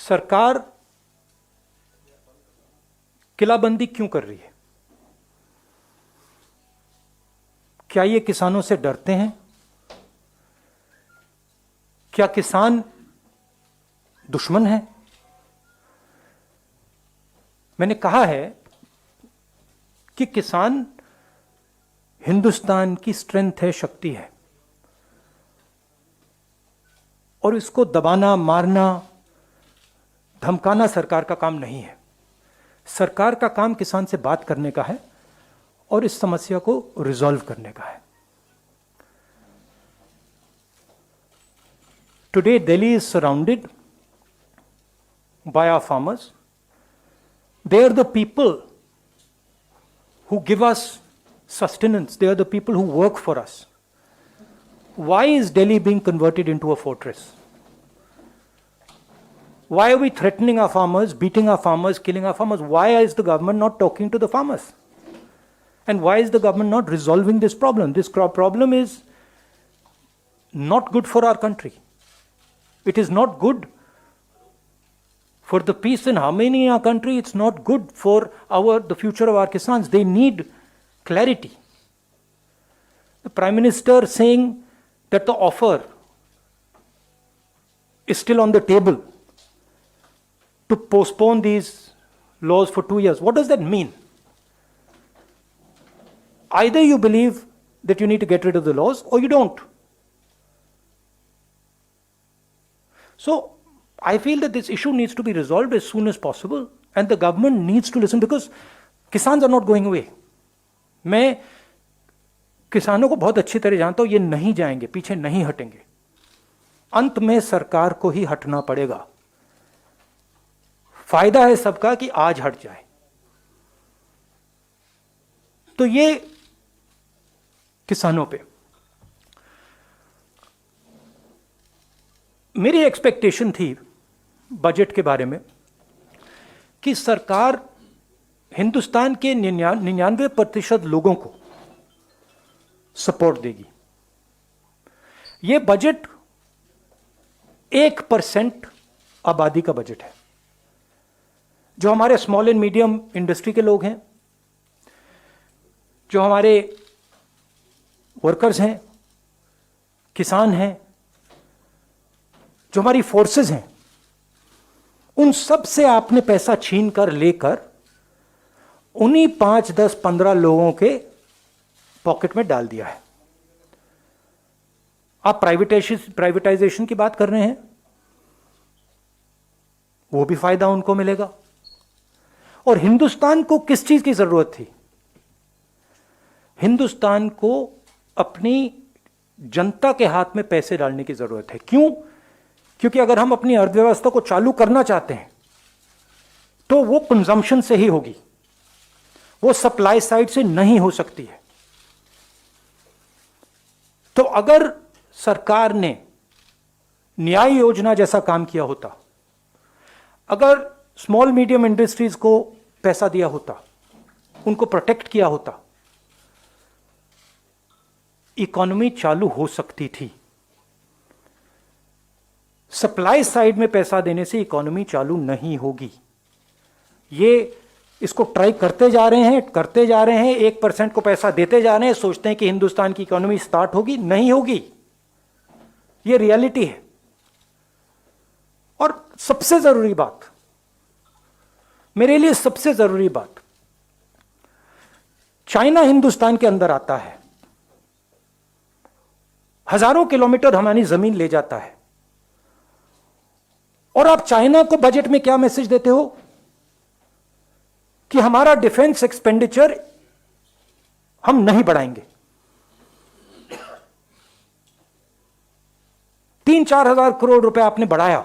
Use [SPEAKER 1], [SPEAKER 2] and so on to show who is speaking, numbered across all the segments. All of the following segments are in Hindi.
[SPEAKER 1] सरकार किलाबंदी क्यों कर रही है? क्या ये किसानों से डरते हैं? क्या किसान दुश्मन है? मैंने कहा है कि किसान हिंदुस्तान की स्ट्रेंथ है, शक्ति है, और इसको दबाना, मारना, धमकाना सरकार का काम नहीं है। सरकार का काम किसान से बात करने का है और इस समस्या को रिजॉल्व करने का है। Today, Delhi is surrounded by our farmers. They are the people who give us sustenance. They are the people who work for us. Why is Delhi being converted into a fortress? Why are we threatening our farmers, beating our farmers, killing our farmers? Why is the government not talking to the farmers? And why is the government not resolving this problem? This problem is not good for our country. It is not good for the peace and harmony in our country. It's not good for the future of our Kisans. They need clarity. The Prime Minister saying that the offer is still on the table to postpone these laws for 2 years. What does that mean? Either you believe that you need to get rid of the laws or you don't. So, I feel that this issue needs to be resolved as soon as possible and the government needs to listen because Kisans are not going away. मैं किसानों को बहुत अच्छी तरह जानता हूं, ये नहीं जाएंगे, पीछे नहीं हटेंगे। अंत में सरकार को ही हटना पड़ेगा। फायदा है सबका कि आज हट जाए। तो ये किसानों पे मेरी एक्सपेक्टेशन थी बजट के बारे में कि सरकार हिंदुस्तान के 99% लोगों को सपोर्ट देगी। यह बजट 1% आबादी का बजट है। जो हमारे स्मॉल एंड मीडियम इंडस्ट्री के लोग हैं, जो हमारे वर्कर्स हैं, किसान हैं, जो हमारी फोर्सेस हैं, उन सब से आपने पैसा छीन कर लेकर उन्हीं 5, 10, 15 लोगों के पॉकेट में डाल दिया है। आप प्राइवेटाइजेशन की बात कर रहे हैं, वो भी फायदा उनको मिलेगा। और हिंदुस्तान को किस चीज की जरूरत थी? हिंदुस्तान को अपनी जनता के हाथ में पैसे डालने की जरूरत है। क्यों? क्योंकि अगर हम अपनी अर्थव्यवस्था को चालू करना चाहते हैं तो वो कंजम्पशन से ही होगी, वो सप्लाई साइड से नहीं हो सकती है। तो अगर सरकार ने न्याय योजना जैसा काम किया होता, अगर स्मॉल मीडियम इंडस्ट्रीज को पैसा दिया होता, उनको प्रोटेक्ट किया होता, इकोनॉमी चालू हो सकती थी। सप्लाई साइड में पैसा देने से इकोनॉमी चालू नहीं होगी। ये इसको ट्राई करते जा रहे हैं, 1% को पैसा देते जा रहे हैं, सोचते हैं कि हिंदुस्तान की इकोनॉमी स्टार्ट होगी, नहीं होगी। ये रियलिटी है। और सबसे जरूरी बात, मेरे लिए सबसे जरूरी बात, चाइना हिंदुस्तान के अंदर आता है, हजारों किलोमीटर हमारी जमीन ले जाता है, और आप चाइना को बजट में क्या मैसेज देते हो कि हमारा डिफेंस एक्सपेंडिचर हम नहीं बढ़ाएंगे। 3-4 हजार करोड़ रुपए आपने बढ़ाया।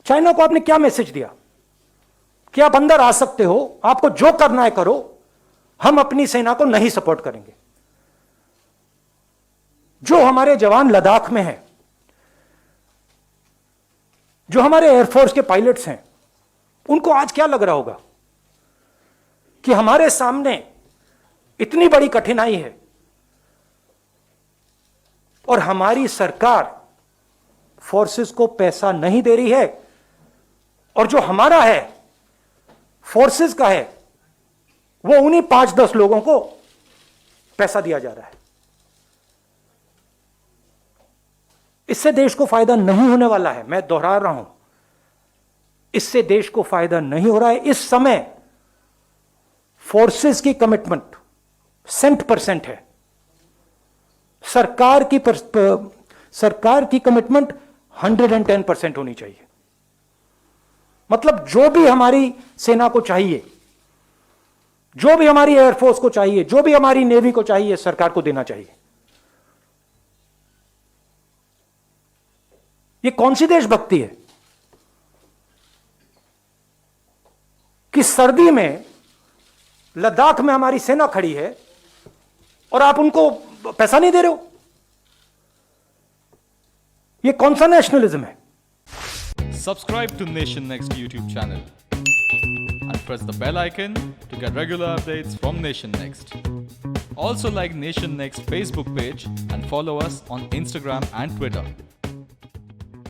[SPEAKER 1] चाइना को आपने क्या मैसेज दिया कि आप अंदर आ सकते हो, आपको जो करना है करो, हम अपनी सेना को नहीं सपोर्ट करेंगे। जो हमारे जवान लद्दाख में हैं, जो हमारे एयरफोर्स के पायलट्स हैं, उनको आज क्या लग रहा होगा कि हमारे सामने इतनी बड़ी कठिनाई है और हमारी सरकार फोर्सेस को पैसा नहीं दे रही है, और जो हमारा है, फोर्सेस का है, वो उन्हीं 5-10 लोगों को पैसा दिया जा रहा है। इससे देश को फायदा नहीं होने वाला है। मैं दोहरा रहा हूं, इससे देश को फायदा नहीं हो रहा है। इस समय फोर्सेस की कमिटमेंट 100% है। सरकार की कमिटमेंट 110% होनी चाहिए। मतलब जो भी हमारी सेना को चाहिए, जो भी हमारी एयरफोर्स को चाहिए, जो भी हमारी नेवी को चाहिए, सरकार को देना चाहिए। ये कौन सी देशभक्ति है कि सर्दी में लद्दाख में हमारी सेना खड़ी है और आप उनको पैसा नहीं दे रहे हो? ये कौन सा नेशनलिज्म है?
[SPEAKER 2] Subscribe to Nation Next YouTube channel and press the bell icon to get regular updates from Nation Next. Also like Nation Next Facebook page and follow us on Instagram and Twitter.